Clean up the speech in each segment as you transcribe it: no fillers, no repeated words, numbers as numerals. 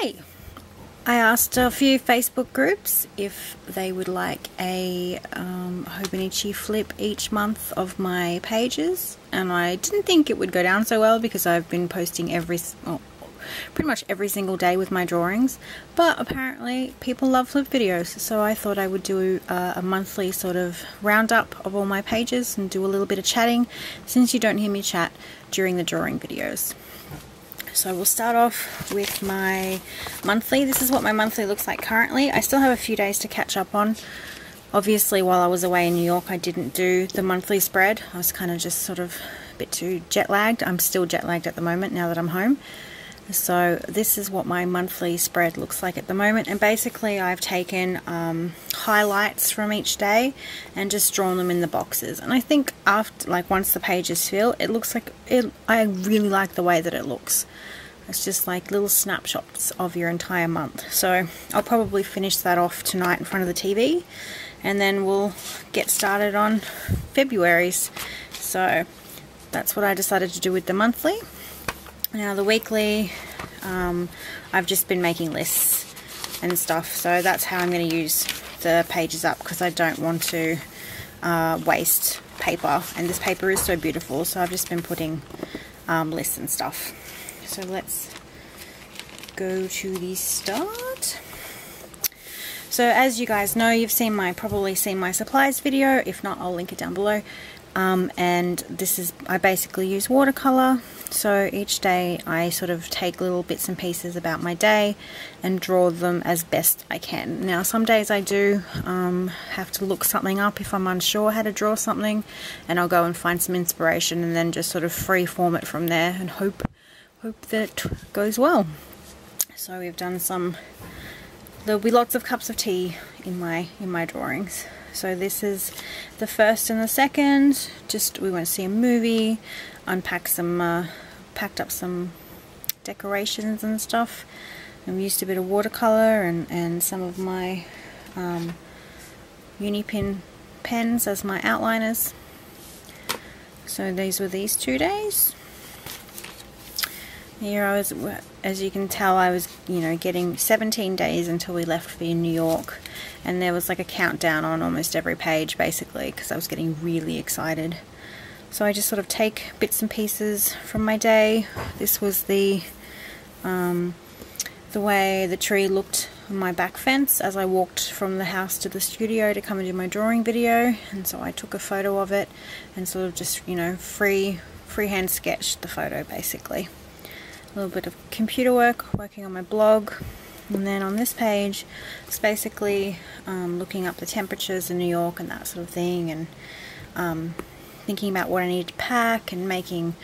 Hi! I asked a few Facebook groups if they would like a Hobonichi flip each month of my pages, and I didn't think it would go down so well because I've been posting pretty much every single day with my drawings, but apparently people love flip videos, so I thought I would do a monthly sort of roundup of all my pages and do a little bit of chatting since you don't hear me chat during the drawing videos. So we'll start off with my monthly. This is what my monthly looks like currently. I still have a few days to catch up on. Obviously, while I was away in New York, I didn't do the monthly spread. I was kind of just sort of a bit too jet lagged. I'm still jet lagged at the moment now that I'm home. So this is what my monthly spread looks like at the moment, and basically I've taken highlights from each day and just drawn them in the boxes. And I think after, like, once the pages fill, it looks like I really like the way that it looks. It's just like little snapshots of your entire month. So I'll probably finish that off tonight in front of the TV, and then we'll get started on February's. So that's what I decided to do with the monthly. Now the weekly, I've just been making lists and stuff, so that's how I'm going to use the pages up, because I don't want to waste paper, and this paper is so beautiful, so I've just been putting lists and stuff. So let's go to the start. So as you guys know, you've probably seen my supplies video. If not, I'll link it down below. And this is, I basically use watercolor. So each day I sort of take little bits and pieces about my day and draw them as best I can. Now some days I do have to look something up if I'm unsure how to draw something, and I'll go and find some inspiration and then just sort of free form it from there and hope that it goes well. So we've done there'll be lots of cups of tea in my drawings. So this is the first and the second. We went to see a movie, packed up some decorations and stuff. And we used a bit of watercolor and some of my Unipin pens as my outliners. So these were these 2 days. Here I was, as you can tell, I was, getting 17 days until we left for New York, and there was like a countdown on almost every page basically, because I was getting really excited. So I just sort of take bits and pieces from my day. This was the way the tree looked on my back fence as I walked from the house to the studio to come and do my drawing video, and so I took a photo of it and sort of just, freehand sketched the photo basically. A little bit of computer work, working on my blog, and then on this page it's basically looking up the temperatures in New York and that sort of thing, and thinking about what I needed to pack and making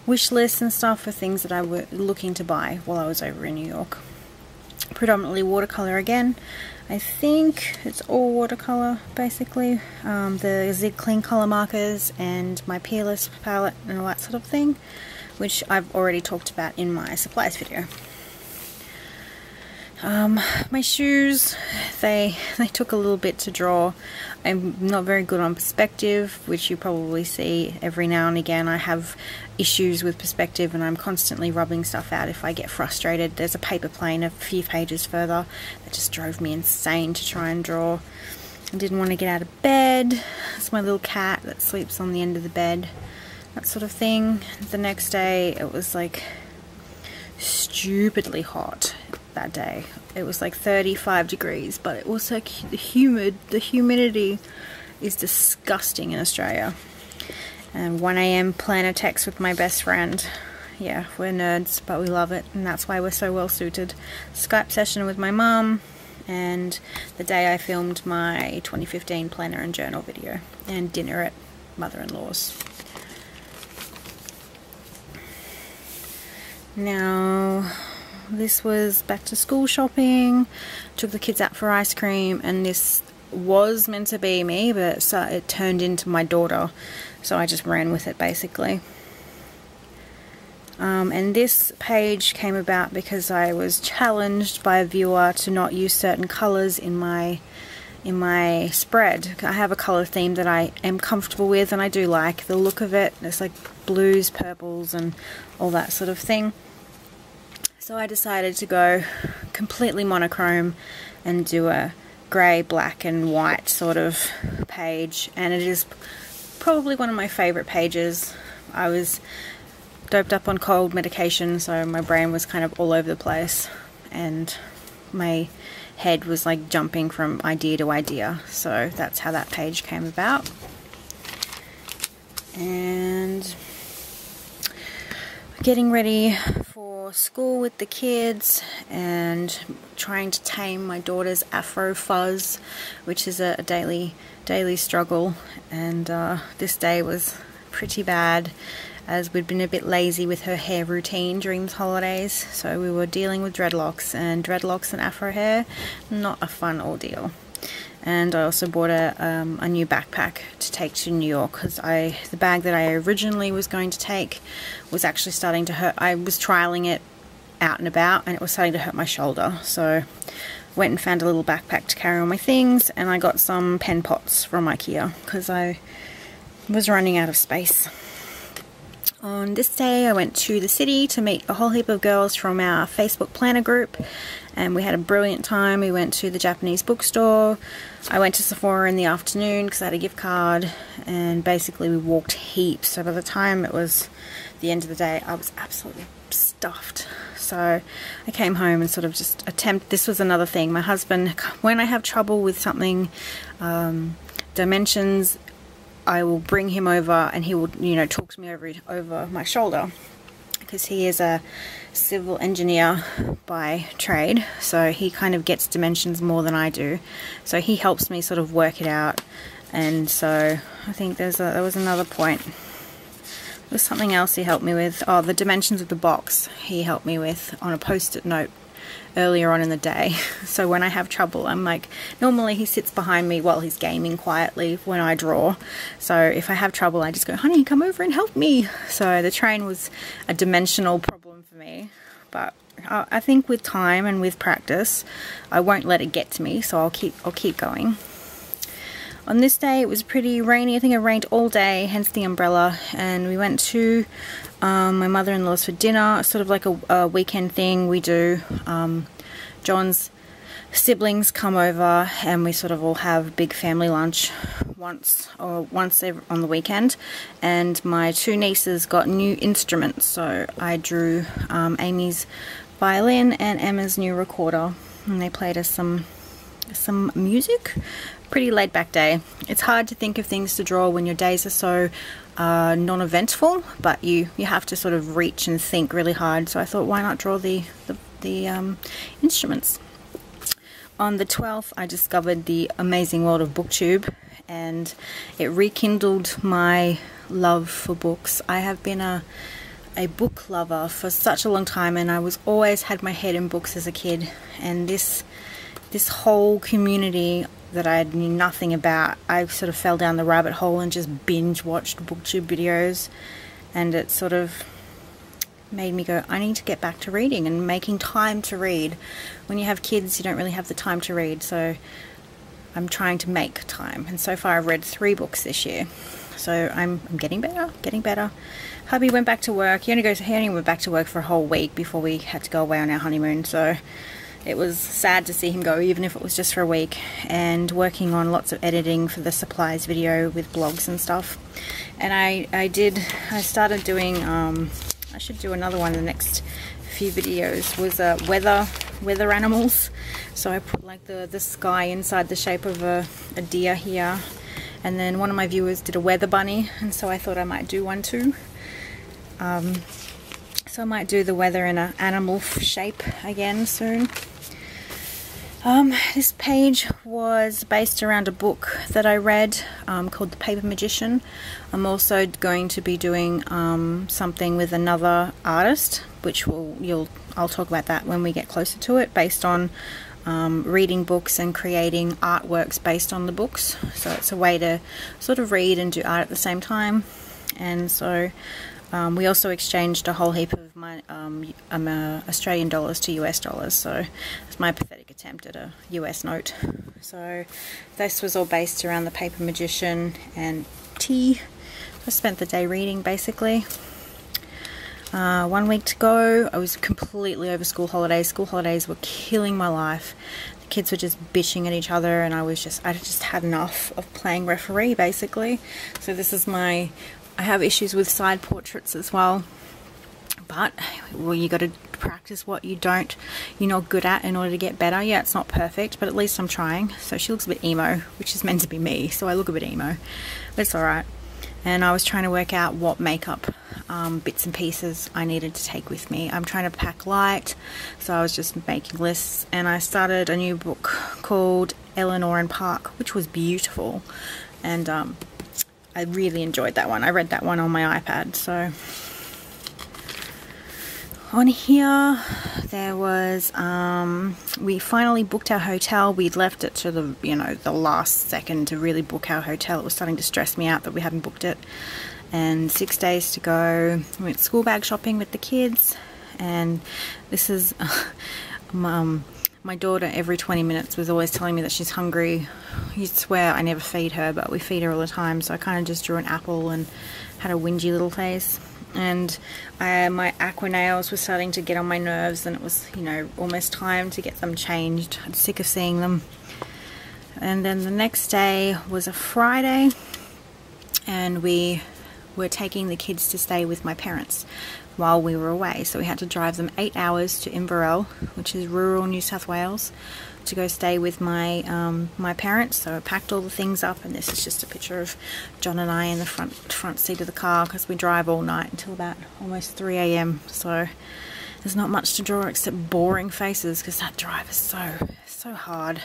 wish lists and stuff for things that I were looking to buy while I was over in New York. Predominantly watercolor again. I think it's all watercolor basically. The Zig Clean color markers and my Peerless palette and all that sort of thing, which I've already talked about in my supplies video. My shoes, they took a little bit to draw. I'm not very good on perspective, which you probably see every now and again. I have issues with perspective and I'm constantly rubbing stuff out if I get frustrated. There's a paper plane a few pages further that just drove me insane to try and draw. I didn't want to get out of bed. It's my little cat that sleeps on the end of the bed. That sort of thing. The next day it was like stupidly hot that day. It was like 35 degrees, but it was like humid. The humidity is disgusting in Australia. And 1 AM planner text with my best friend. Yeah, we're nerds, but we love it, and that's why we're so well suited. Skype session with my mum, and the day I filmed my 2015 planner and journal video, and dinner at mother-in-law's. Now, this was back to school shopping, took the kids out for ice cream, and this was meant to be me, but it turned into my daughter, so I just ran with it basically. And this page came about because I was challenged by a viewer to not use certain colors in my spread. I have a color theme that I am comfortable with, and I do like the look of it. It's like blues, purples, and all that sort of thing. So I decided to go completely monochrome and do a grey, black and white sort of page, and it is probably one of my favourite pages. I was doped up on cold medication, so my brain was kind of all over the place and my head was like jumping from idea to idea, so that's how that page came about. And getting ready for school with the kids and trying to tame my daughter's afro fuzz, which is a daily struggle, and this day was pretty bad as we'd been a bit lazy with her hair routine during the holidays, so we were dealing with dreadlocks and afro hair, not a fun ordeal. And I also bought a new backpack to take to New York, because the bag that I originally was going to take was actually starting to hurt. I was trialing it out and about and it was starting to hurt my shoulder, so went and found a little backpack to carry all my things, and I got some pen pots from IKEA because I was running out of space. On this day I went to the city to meet a whole heap of girls from our Facebook planner group, and we had a brilliant time. We went to the Japanese bookstore, I went to Sephora in the afternoon because I had a gift card, and basically we walked heaps, so by the time it was the end of the day I was absolutely stuffed. So I came home and sort of just this was another thing. My husband, when I have trouble with something, dimensions, I will bring him over and he will, you know, talk to me over my shoulder, because he is a civil engineer by trade, so he kind of gets dimensions more than I do, so he helps me sort of work it out. And so I think there was another point. There was something else he helped me with. Oh, the dimensions of the box he helped me with on a post-it note earlier on in the day. So when I have trouble, I'm like, normally he sits behind me while he's gaming quietly when I draw, so if I have trouble I just go, honey, come over and help me. So the train was a dimensional problem for me, but I think with time and with practice I won't let it get to me, so I'll keep going. On this day it was pretty rainy. I think it rained all day, hence the umbrella, and we went to my mother-in-law's for dinner, sort of like a weekend thing we do. John's siblings come over and we sort of all have a big family lunch once on the weekend, and my two nieces got new instruments, so I drew Amy's violin and Emma's new recorder, and they played us some music. Pretty laid back day. It's hard to think of things to draw when your days are so non-eventful, but you have to sort of reach and think really hard, so I thought, why not draw the instruments. On the 12th I discovered the amazing world of BookTube, and it rekindled my love for books. I have been a book lover for such a long time, and I was always had my head in books as a kid, and this whole community that I knew nothing about, I sort of fell down the rabbit hole and just binge watched BookTube videos, and it sort of made me go, I need to get back to reading and making time to read. When you have kids you don't really have the time to read, so I'm trying to make time, and so far I've read 3 books this year, so I'm getting better. Hubby went back to work. He only went back to work for a whole week before we had to go away on our honeymoon, so it was sad to see him go, even if it was just for a week, and working on lots of editing for the supplies video with blogs and stuff. And I started doing, I should do another one in the next few videos, was weather animals. So I put like the sky inside the shape of a deer here, and then one of my viewers did a weather bunny, and so I thought I might do one too. So I might do the weather in an animal shape again soon. This page was based around a book that I read called The Paper Magician. I'm also going to be doing something with another artist, which I'll talk about that when we get closer to it, based on reading books and creating artworks based on the books. So it's a way to sort of read and do art at the same time. And so we also exchanged a whole heap of my Australian dollars to US dollars, so it's my pathetic attempt at a US note. So this was all based around The Paper Magician and tea. I spent the day reading basically. 1 week to go. I was completely over school holidays. School holidays were killing my life. The kids were just bitching at each other, and I just had enough of playing referee, basically. So this is I have issues with side portraits as well. But, well, you got to practice what you're not good at in order to get better. Yeah, it's not perfect, but at least I'm trying. So she looks a bit emo, which is meant to be me, so I look a bit emo. But it's alright. And I was trying to work out what makeup bits and pieces I needed to take with me. I'm trying to pack light, so I was just making lists. And I started a new book called Eleanor and Park, which was beautiful. And I really enjoyed that one. I read that one on my iPad, so... On here, there was, we finally booked our hotel. We'd left it to the last second to really book our hotel. It was starting to stress me out that we hadn't booked it. And 6 days to go. We went school bag shopping with the kids. And this is, my daughter every 20 minutes was always telling me that she's hungry. You'd swear I never feed her, but we feed her all the time. So I kind of just drew an apple and had a whingy little face. And my aqua nails were starting to get on my nerves, and it was, almost time to get them changed. I'm sick of seeing them. And then the next day was a Friday, and we were taking the kids to stay with my parents while we were away. So we had to drive them 8 hours to Inverell, which is rural New South Wales, to go stay with my my parents. So I packed all the things up, and this is just a picture of John and I in the front seat of the car, because we drive all night until about almost 3 a.m. So there's not much to draw except boring faces, because that drive is so hard.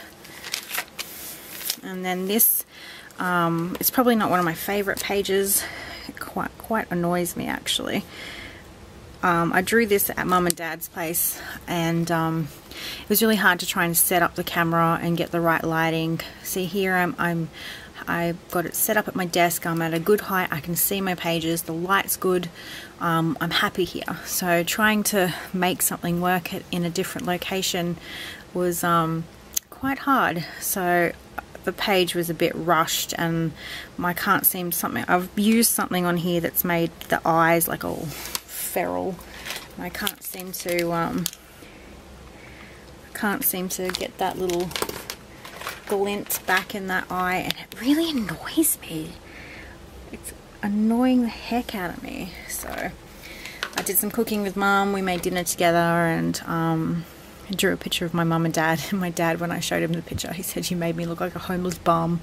And then this it's probably not one of my favorite pages. It quite annoys me, actually. I drew this at Mum and Dad's place, and it was really hard to try and set up the camera and get the right lighting. See here, I've got it set up at my desk. I'm at a good height. I can see my pages. The light's good. I'm happy here. So trying to make something work in a different location was quite hard. So the page was a bit rushed, and I can't seem something. I've used something on here that's made the eyes like all feral. I can't seem to get that little glint back in that eye, and it really annoys me. It's annoying the heck out of me. So I did some cooking with Mum. We made dinner together, and I drew a picture of my mum and dad. And my dad, when I showed him the picture, he said, "You made me look like a homeless bum."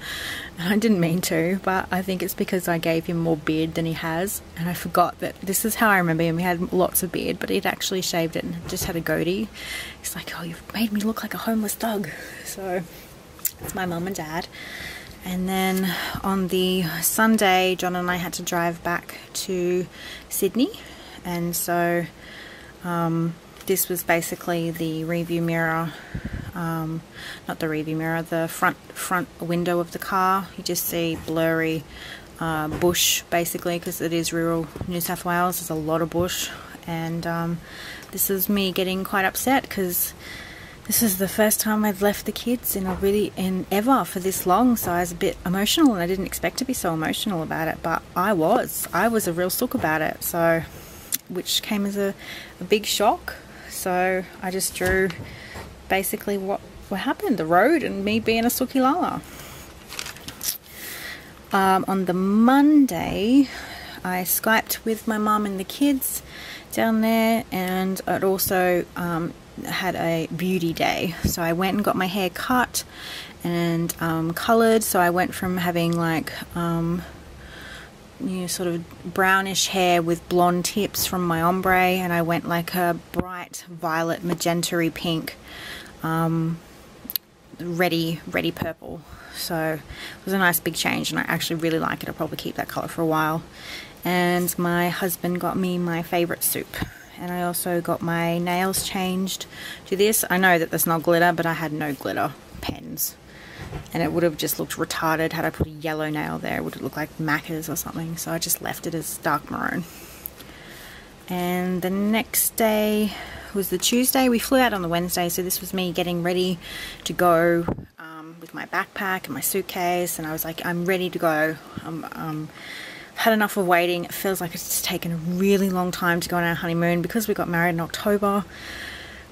And I didn't mean to, but I think it's because I gave him more beard than he has. And I forgot that this is how I remember him. He had lots of beard, but he'd actually shaved it and just had a goatee. He's like, "Oh, you've made me look like a homeless thug." So it's my mum and dad. And then on the Sunday, John and I had to drive back to Sydney. And so this was basically the review mirror, not the review mirror, the front window of the car. You just see blurry bush, basically, because it is rural New South Wales. There's a lot of bush. And this is me getting quite upset, because this is the first time I've left the kids in ever for this long, so I was a bit emotional, and I didn't expect to be so emotional about it, but I was a real sook about it, so, which came as a big shock. So I just drew basically what happened, the road, and me being a sookie lala. On the Monday, I Skyped with my mum and the kids down there, and it also had a beauty day. So I went and got my hair cut and coloured. So I went from having like sort of brownish hair with blonde tips from my ombre, and I went like a bright violet magenta-y pink, ready purple. So it was a nice big change, and I actually really like it. I'll probably keep that colour for a while. And my husband got me my favourite soup, and I also got my nails changed to this. I know that there's not glitter, but I had no glitter pens, and it would have just looked retarded had I put a yellow nail there. It would have looked like Macca's or something, so I just left it as dark maroon. And the next day was the Tuesday. We flew out on the Wednesday, so this was me getting ready to go with my backpack and my suitcase, and I was like, I'm ready to go. had enough of waiting. It feels like it's taken a really long time to go on our honeymoon because we got married in October.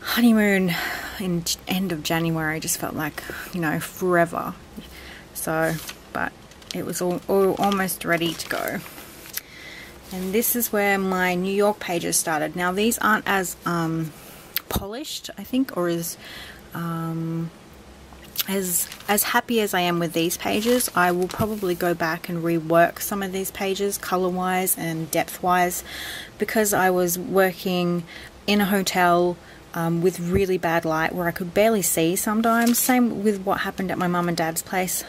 Honeymoon in end of January just felt like, you know, forever. So, but it was all almost ready to go. And this is where my New York pages started. Now these aren't as polished, I think, or as happy as I am with these pages. I will probably go back and rework some of these pages color wise and depth wise, because I was working in a hotel with really bad light where I could barely see sometimes. Same with what happened at my mum and dad's place.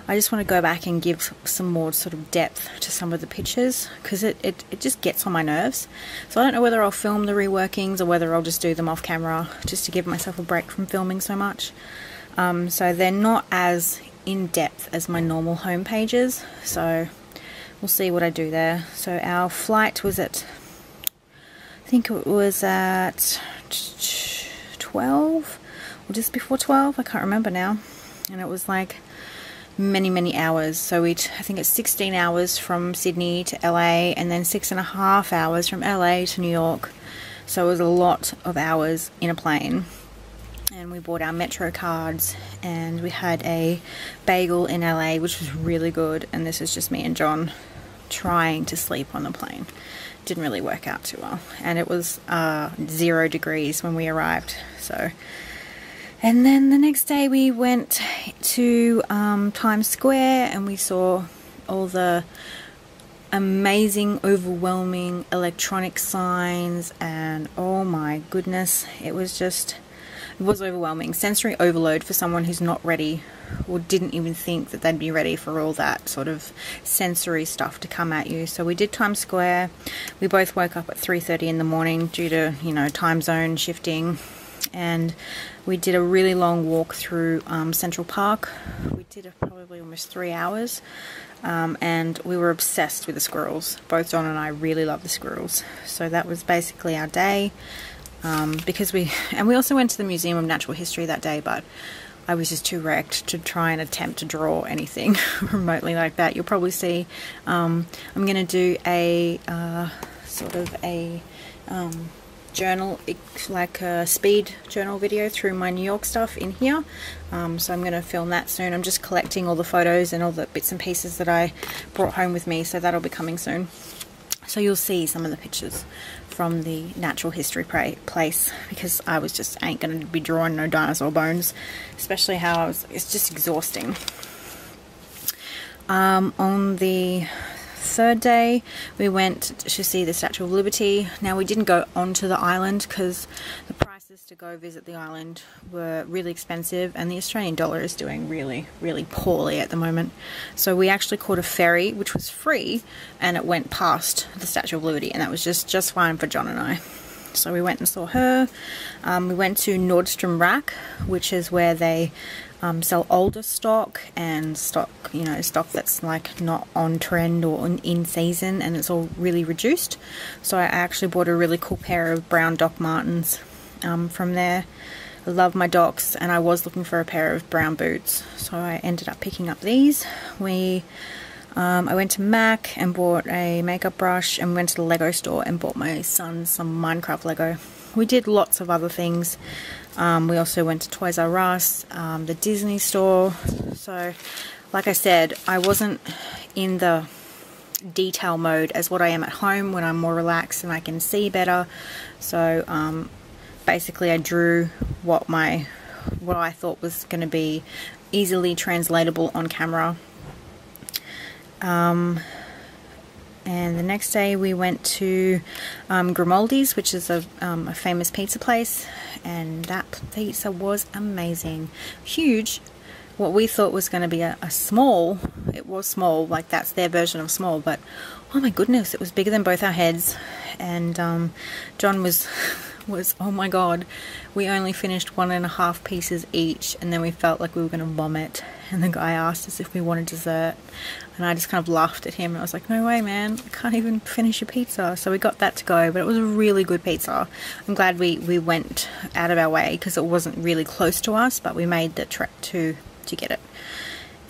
I just want to go back and give some more sort of depth to some of the pictures, because it just gets on my nerves. So I don't know whether I'll film the reworkings or whether I'll just do them off camera just to give myself a break from filming so much. So they're not as in depth as my normal home pages, so we'll see what I do there. So our flight was at, I think it was at 12 or just before 12, I can't remember now, and it was like many hours. So I think it's 16 hours from Sydney to LA, and then 6.5 hours from LA to New York. So it was a lot of hours in a plane. And we bought our Metro cards, and we had a bagel in LA, which was really good. And this is just me and John trying to sleep on the plane. Didn't really work out too well, and it was 0 degrees when we arrived. So, and then the next day we went to Times Square, and we saw all the amazing, overwhelming electronic signs, and oh my goodness, it was overwhelming. Sensory overload for someone who's not ready, or didn't even think that they'd be ready for all that sort of sensory stuff to come at you. So we did Times Square. We both woke up at 3:30 in the morning due to, you know, time zone shifting. And we did a really long walk through Central Park. We did probably almost 3 hours, and we were obsessed with the squirrels. Both John and I really love the squirrels. So that was basically our day, because we also went to the Museum of Natural History that day, but I was just too wrecked to try and attempt to draw anything remotely like that. You'll probably see I'm going to do a sort of a journal, like a speed journal video through my New York stuff in here. So I'm going to film that soon. I'm just collecting all the photos and all the bits and pieces that I brought home with me, so that'll be coming soon. So you'll see some of the pictures from the natural history place, because I was just ain't going to be drawing no dinosaur bones, especially how it's just exhausting. On the third day we went to see the Statue of Liberty. Now we didn't go onto the island because the prices to go visit the island were really expensive, and the Australian dollar is doing really poorly at the moment. So we actually caught a ferry, which was free, and it went past the Statue of Liberty, and that was just fine for John and I. So we went and saw her. We went to Nordstrom Rack, which is where they sell older stock and stock, you know, stock that's like not on trend or in season, and it's all really reduced. So I actually bought a really cool pair of brown Doc Martens from there. I love my Docs, and I was looking for a pair of brown boots, so I ended up picking up these. I went to Mac and bought a makeup brush, and went to the Lego store and bought my son some Minecraft Lego. We did lots of other things. We also went to Toys R Us, the Disney store. So, like I said, I wasn't in the detail mode as what I am at home when I'm more relaxed and I can see better. So, basically I drew what I thought was going to be easily translatable on camera. And the next day we went to Grimaldi's, which is a famous pizza place, and that pizza was amazing. Huge. What we thought was going to be a small, it was small, like that's their version of small, but oh my goodness, it was bigger than both our heads. And John was oh my god, we only finished 1.5 pieces each, and then we felt like we were going to vomit, and the guy asked us if we wanted dessert, and I just kind of laughed at him, and I was like, no way man, I can't even finish a pizza. So we got that to go, but it was a really good pizza. I'm glad we went out of our way, because it wasn't really close to us, but we made the trek to get it.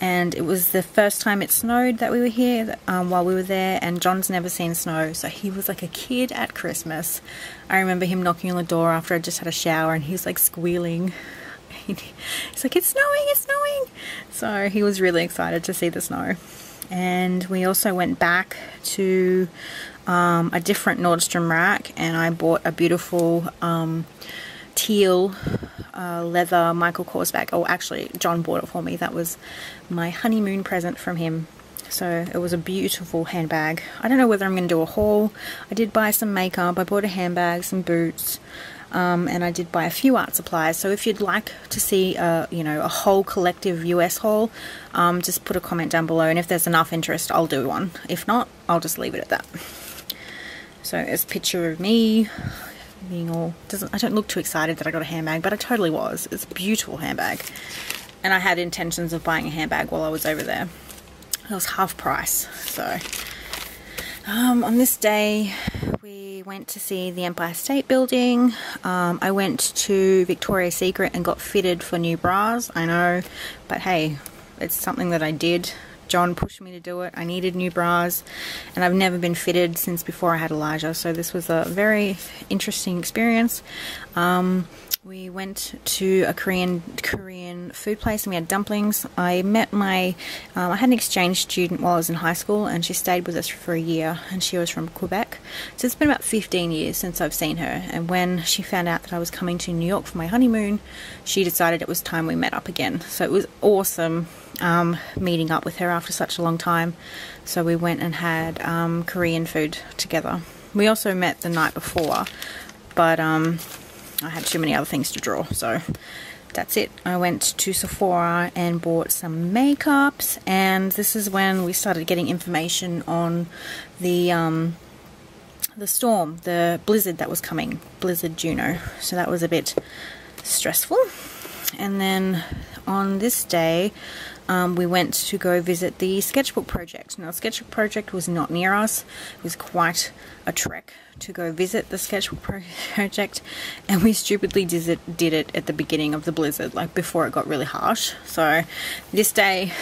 and it was the first time it snowed that we were here while we were there, and John's never seen snow, so he was like a kid at Christmas. I remember him knocking on the door after I just had a shower, and he was like squealing. He's like, it's snowing, it's snowing. So he was really excited to see the snow. And we also went back to a different Nordstrom rack, and I bought a beautiful teal leather Michael Kors bag. Oh, actually, John bought it for me. That was my honeymoon present from him. So it was a beautiful handbag. I don't know whether I'm going to do a haul. I did buy some makeup. I bought a handbag, some boots, and I did buy a few art supplies. So if you'd like to see you know, a whole collective US haul, just put a comment down below, and if there's enough interest, I'll do one. If not, I'll just leave it at that. So it's a picture of me being all, I don't look too excited that I got a handbag, but I totally was. It's a beautiful handbag, and I had intentions of buying a handbag while I was over there. It was half price. So on this day we went to see the Empire State Building. I went to Victoria's Secret and got fitted for new bras. I know, but hey, it's something that I did. John pushed me to do it. I needed new bras, and I've never been fitted since before I had Elijah, so this was a very interesting experience. We went to a Korean food place, and we had dumplings. I met my, I had an exchange student while I was in high school, and she stayed with us for a year, and she was from Quebec. So it's been about 15 years since I've seen her, and when she found out that I was coming to New York for my honeymoon, she decided it was time we met up again. So it was awesome meeting up with her after such a long time. So we went and had Korean food together. We also met the night before, but I had too many other things to draw, so that's it. I went to Sephora and bought some makeups, and this is when we started getting information on the storm, the blizzard that was coming, Blizzard Juno. So that was a bit stressful. And then on this day, we went to go visit the sketchbook project. Now, the sketchbook project was not near us. It was quite a trek to go visit the sketchbook project, and we stupidly did it at the beginning of the blizzard, like before it got really harsh. So this day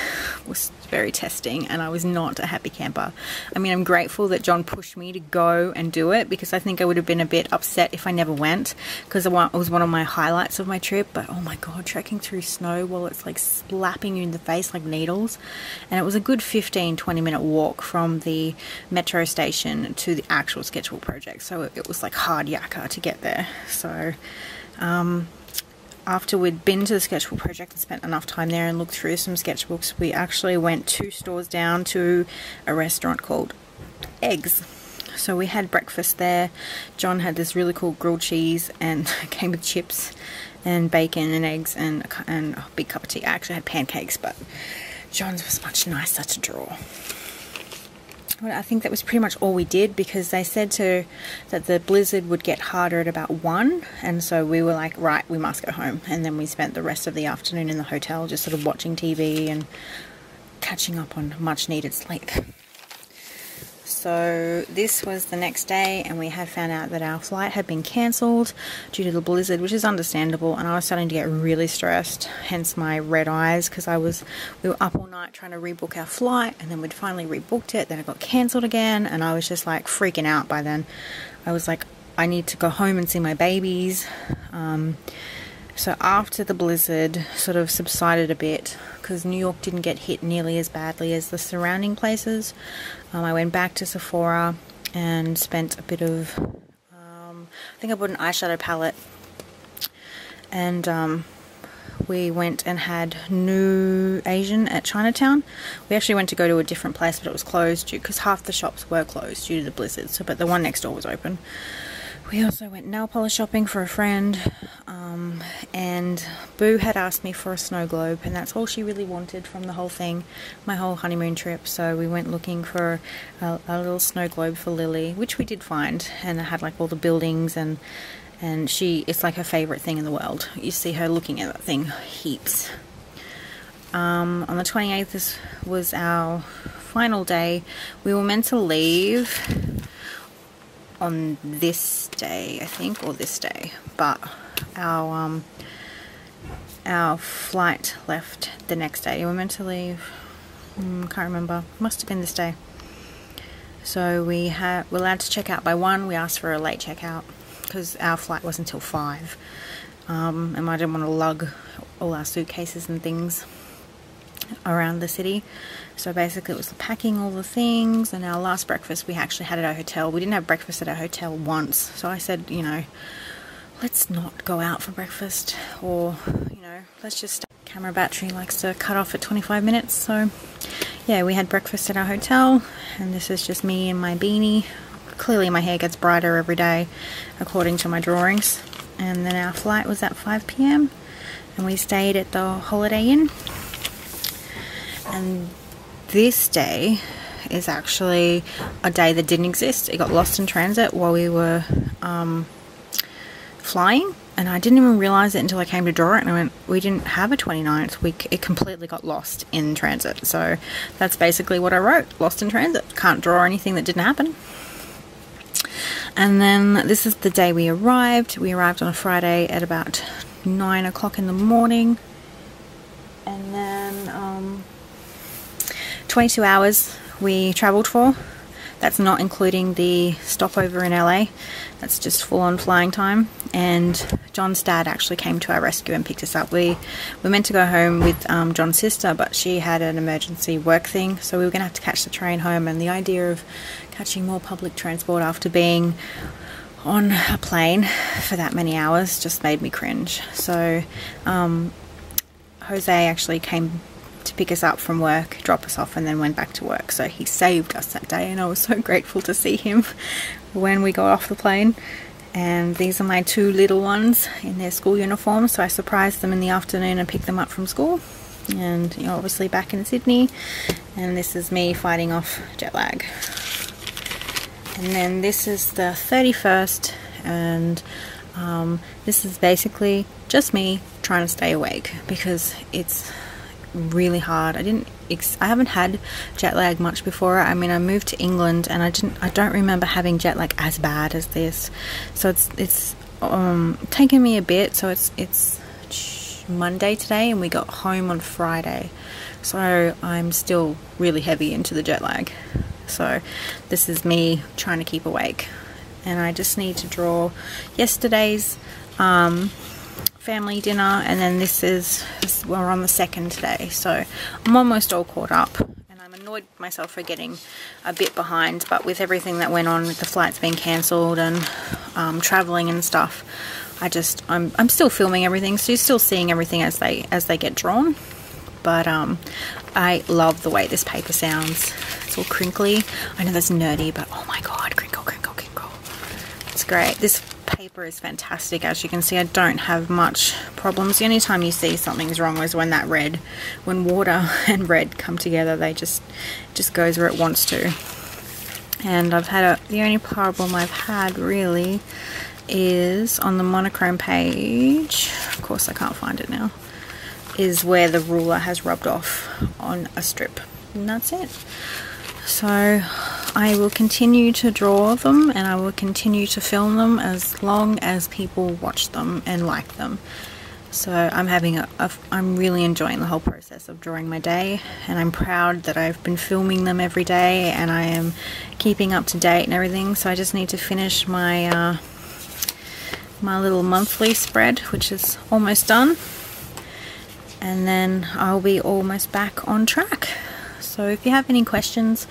was very testing, and I was not a happy camper. I mean, I'm grateful that John pushed me to go and do it, because I think I would have been a bit upset if I never went, because it was one of my highlights of my trip. But oh my god, trekking through snow while it's like slapping you in the face like needles. And it was a good 15-20 minute walk from the metro station to the actual sketchbook project, so it was like hard yakka to get there. So after we'd been to the sketchbook project and spent enough time there and looked through some sketchbooks, we actually went 2 stores down to a restaurant called Eggs. So we had breakfast there. John had this really cool grilled cheese, and came with chips and bacon and eggs and a big cup of tea. I actually had pancakes, but John's was much nicer to draw. Well, I think that was pretty much all we did, because they said that the blizzard would get harder at about 1, and so we were like, right, we must go home. And then we spent the rest of the afternoon in the hotel just sort of watching TV and catching up on much needed sleep. So this was the next day, and we had found out that our flight had been cancelled due to the blizzard, which is understandable, and I was starting to get really stressed, hence my red eyes, because we were up all night trying to rebook our flight, and then we'd finally rebooked it, then it got cancelled again, and I was just like freaking out by then. I was like, I need to go home and see my babies. So after the blizzard sort of subsided a bit, because New York didn't get hit nearly as badly as the surrounding places, I went back to Sephora and spent a bit of, I think I bought an eyeshadow palette, and we went and had New Asian at Chinatown. We actually went to go to a different place, but it was closed because half the shops were closed due to the blizzard, so, but the one next door was open. We also went nail polish shopping for a friend, and Boo had asked me for a snow globe, and that's all she really wanted from the whole thing, my whole honeymoon trip. So we went looking for a little snow globe for Lily, which we did find, and it had like all the buildings, and it's like her favourite thing in the world. You see her looking at that thing heaps. On the 28th, this was our final day. We were meant to leave on this day, I think, or this day, but our our flight left the next day. We were meant to leave, can't remember, must have been this day. So we're allowed to check out by 1. We asked for a late checkout because our flight was until 5. And I didn't want to lug all our suitcases and things around the city. So basically it was packing all the things, and our last breakfast we actually had at our hotel. We didn't have breakfast at our hotel once. So I said, you know, let's not go out for breakfast, or, you know, let's just... Camera battery likes to cut off at 25 minutes. So yeah, we had breakfast at our hotel, and this is just me in my beanie. Clearly my hair gets brighter every day according to my drawings. And then our flight was at 5 p.m. and we stayed at the Holiday Inn. And this day is actually a day that didn't exist. It got lost in transit while we were flying, and I didn't even realize it until I came to draw it, and I went, we didn't have a 29th. It completely got lost in transit. So that's basically what I wrote, lost in transit. Can't draw anything that didn't happen. And then this is the day we arrived. We arrived on a Friday at about 9 o'clock in the morning, and then 22 hours we travelled for. That's not including the stopover in LA. That's just full-on flying time. And John's dad actually came to our rescue and picked us up. We were meant to go home with John's sister, but she had an emergency work thing, so we were going to have to catch the train home. And the idea of catching more public transport after being on a plane for that many hours just made me cringe. So Jose actually came to pick us up from work, drop us off, and then went back to work. So he saved us that day, and I was so grateful to see him when we got off the plane. And these are my 2 little ones in their school uniforms, so I surprised them in the afternoon and picked them up from school. And, you know, obviously back in Sydney, and this is me fighting off jet lag. And then this is the 31st, and this is basically just me trying to stay awake because it's really hard. I haven't had jet lag much before. I mean, I moved to England and I don't remember having jet lag as bad as this. So it's taken me a bit. So it's Monday today, and we got home on Friday. So I'm still really heavy into the jet lag. So this is me trying to keep awake, and I just need to draw yesterday's family dinner, and then we're on the 2nd today, so I'm almost all caught up, and I'm annoyed with myself for getting a bit behind. But with everything that went on with the flights being cancelled and traveling and stuff, I'm still filming everything, so you're still seeing everything as they get drawn. But I love the way this paper sounds. It's all crinkly. I know that's nerdy, but oh my god, crinkle, crinkle, crinkle. It's great. This paper is fantastic. As you can see, I don't have much problems. The only time you see something's wrong is when when water and red come together, they just goes where it wants to. And the only problem I've had really is on the monochrome page. Of course I can't find it now. Is where the ruler has rubbed off on a strip, and that's it. So I will continue to draw them, and I will continue to film them as long as people watch them and like them. So I'm really enjoying the whole process of drawing my day, and I'm proud that I've been filming them every day, and I am keeping up to date and everything. So I just need to finish my my little monthly spread, which is almost done, and then I'll be almost back on track. So if you have any questions,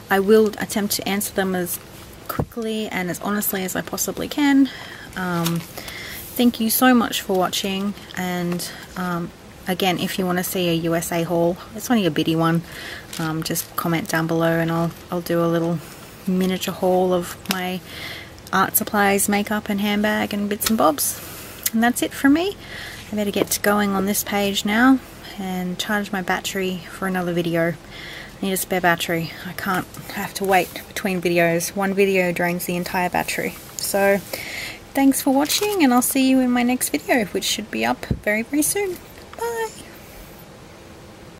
I will attempt to answer them as quickly and as honestly as I possibly can. Thank you so much for watching, and again, if you want to see a USA haul, it's only a bitty one, just comment down below and I'll do a little miniature haul of my art supplies, makeup and handbag and bits and bobs. And that's it from me. I better get going on this page now and charge my battery for another video. I need a spare battery. I can't have to wait between videos. One video drains the entire battery. So thanks for watching, and I'll see you in my next video, which should be up very, very soon.